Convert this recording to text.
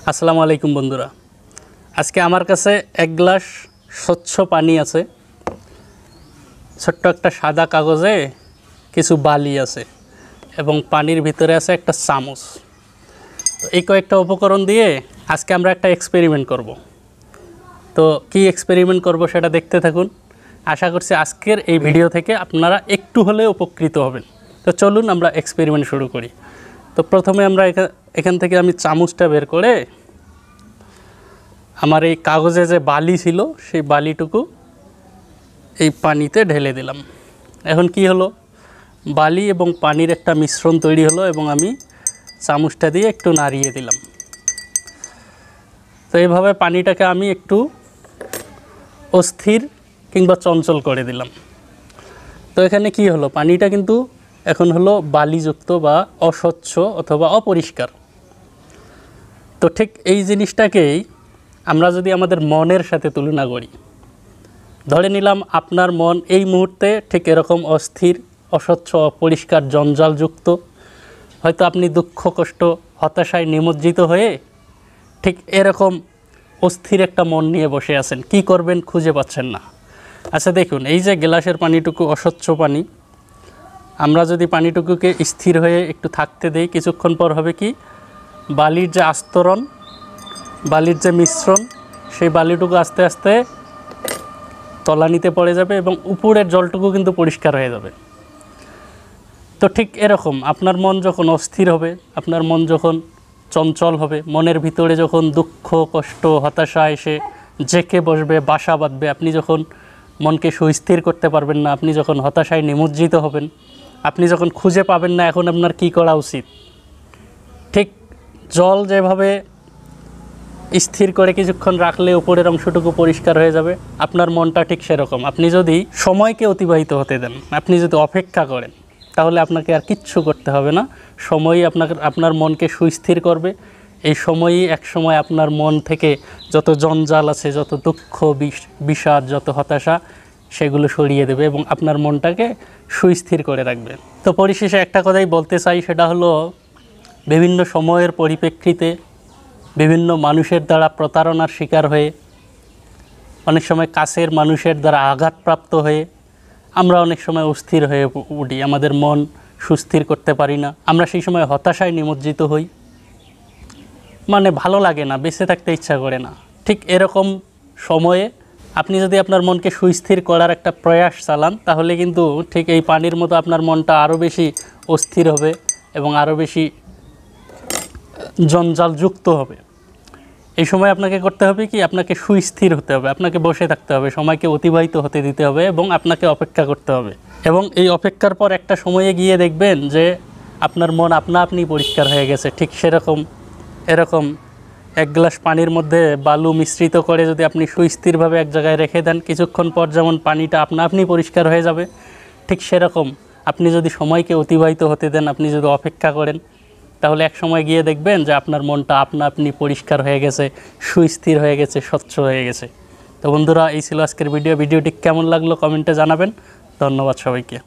আসসালামু আলাইকুম বন্ধুরা, আজকে আমার কাছে এক গ্লাস স্বচ্ছ পানি আছে। ছোট্ট একটা সাদা কাগজে কিছু বালি আছে এবং পানির ভিতরে আছে একটা চামচ। তো এই কয়েকটা উপকরণ দিয়ে আজকে আমরা একটা এক্সপেরিমেন্ট করব। তো কি এক্সপেরিমেন্ট করব সেটা দেখতে থাকুন। আশা করছি আজকের এই ভিডিও থেকে আপনারা একটু হলেও উপকৃত হবেন। তো চলুন আমরা এক্সপেরিমেন্ট শুরু করি। তো প্রথমে আমরা এখান থেকে আমি চামচটা বের করে আমার এই কাগজে যে বালি ছিল সেই বালিটুকু এই পানিতে ঢেলে দিলাম। এখন কি হলো, বালি এবং পানির একটা মিশ্রণ তৈরি হলো এবং আমি চামচটা দিয়ে একটু নাড়িয়ে দিলাম। তো এইভাবে পানিটাকে আমি একটু অস্থির কিংবা চঞ্চল করে দিলাম। তো এখানে কি হলো, পানিটা কিন্তু এখন হলো বালিযুক্ত বা অস্বচ্ছ অথবা অপরিষ্কার। তো ঠিক এই জিনিসটাকেই আমরা যদি আমাদের মনের সাথে তুলনা করি, ধরে নিলাম আপনার মন এই মুহূর্তে ঠিক এরকম অস্থির, অস্বচ্ছ, অপরিষ্কার, জঞ্জালযুক্ত। হয়তো আপনি দুঃখ, কষ্ট, হতাশায় নিমজ্জিত হয়ে ঠিক এরকম অস্থির একটা মন নিয়ে বসে আছেন, কি করবেন খুঁজে পাচ্ছেন না। আচ্ছা দেখুন, এই যে গ্লাসের পানিটুকু অস্বচ্ছ পানি, আমরা যদি পানিটুকুকে স্থির হয়ে একটু থাকতে দেই, কিছুক্ষণ পর হবে কি, বালির যে আস্তরণ, বালির যে মিশ্রণ, সেই বালিটুকু আস্তে আস্তে তলানিতে পড়ে যাবে এবং উপরের জলটুকু কিন্তু পরিষ্কার হয়ে যাবে। তো ঠিক এরকম আপনার মন যখন অস্থির হবে, আপনার মন যখন চঞ্চল হবে, মনের ভিতরে যখন দুঃখ, কষ্ট, হতাশা এসে জেঁকে বসবে, বাসা বাঁধবে, আপনি যখন মনকে সুস্থির করতে পারবেন না, আপনি যখন হতাশায় নিমজ্জিত হবেন, আপনি যখন খুঁজে পাবেন না এখন আপনার কি করা উচিত, ঠিক জল যেভাবে স্থির করে কিছুক্ষণ রাখলে উপরের অংশটুকু পরিষ্কার হয়ে যাবে, আপনার মনটা ঠিক সেরকম। আপনি যদি সময়কে অতিবাহিত হতে দেন, আপনি যদি অপেক্ষা করেন, তাহলে আপনাকে আর কিচ্ছু করতে হবে না। সময়ই আপনার মনকে সুস্থির করবে। এই সময়ই এক সময় আপনার মন থেকে যত জঞ্জাল আছে, যত দুঃখ, বিষাদ, যত হতাশা, সেগুলো সরিয়ে দেবে এবং আপনার মনটাকে সুস্থির করে রাখবে। তো পরিশেষে একটা কথাই বলতে চাই, সেটা হলো বিভিন্ন সময়ের পরিপ্রেক্ষিতে বিভিন্ন মানুষের দ্বারা প্রতারণার শিকার হয়ে, অনেক সময় কাছের মানুষের দ্বারা আঘাতপ্রাপ্ত হয়ে আমরা অনেক সময় অস্থির হয়ে উঠি, আমাদের মন সুস্থির করতে পারি না, আমরা সেই সময় হতাশায় নিমজ্জিত হই, মানে ভালো লাগে না, বেঁচে থাকতে ইচ্ছা করে না। ঠিক এরকম সময়ে আপনি যদি আপনার মনকে সুস্থির করার একটা প্রয়াস চালান, তাহলে কিন্তু ঠিক এই পানির মতো আপনার মনটা আরও বেশি অস্থির হবে এবং আরও বেশি জঞ্জালযুক্ত হবে। এই সময় আপনাকে করতে হবে কি, আপনাকে সুস্থির হতে হবে, আপনাকে বসে থাকতে হবে, সময়কে অতিবাহিত হতে দিতে হবে এবং আপনাকে অপেক্ষা করতে হবে। এবং এই অপেক্ষার পর একটা সময়ে গিয়ে দেখবেন যে আপনার মন আপনা আপনি পরিষ্কার হয়ে গেছে। ঠিক সেরকম এরকম এক গ্লাস পানির মধ্যে বালু মিশ্রিত করে যদি আপনি সুস্থিরভাবে এক জায়গায় রেখে দেন, কিছুক্ষণ পর যেমন পানিটা আপনা আপনি পরিষ্কার হয়ে যাবে, ঠিক সেরকম আপনি যদি সময়কে অতিবাহিত হতে দেন, আপনি যদি অপেক্ষা করেন, তাহলে এক সময় গিয়ে দেখবেন যে আপনার মনটা আপনা আপনি পরিষ্কার হয়ে গেছে, সুস্থির হয়ে গেছে, স্বচ্ছ হয়ে গেছে। তো বন্ধুরা, এই ছিল আজকের ভিডিওটি কেমন লাগলো কমেন্টে জানাবেন। ধন্যবাদ সবাইকে।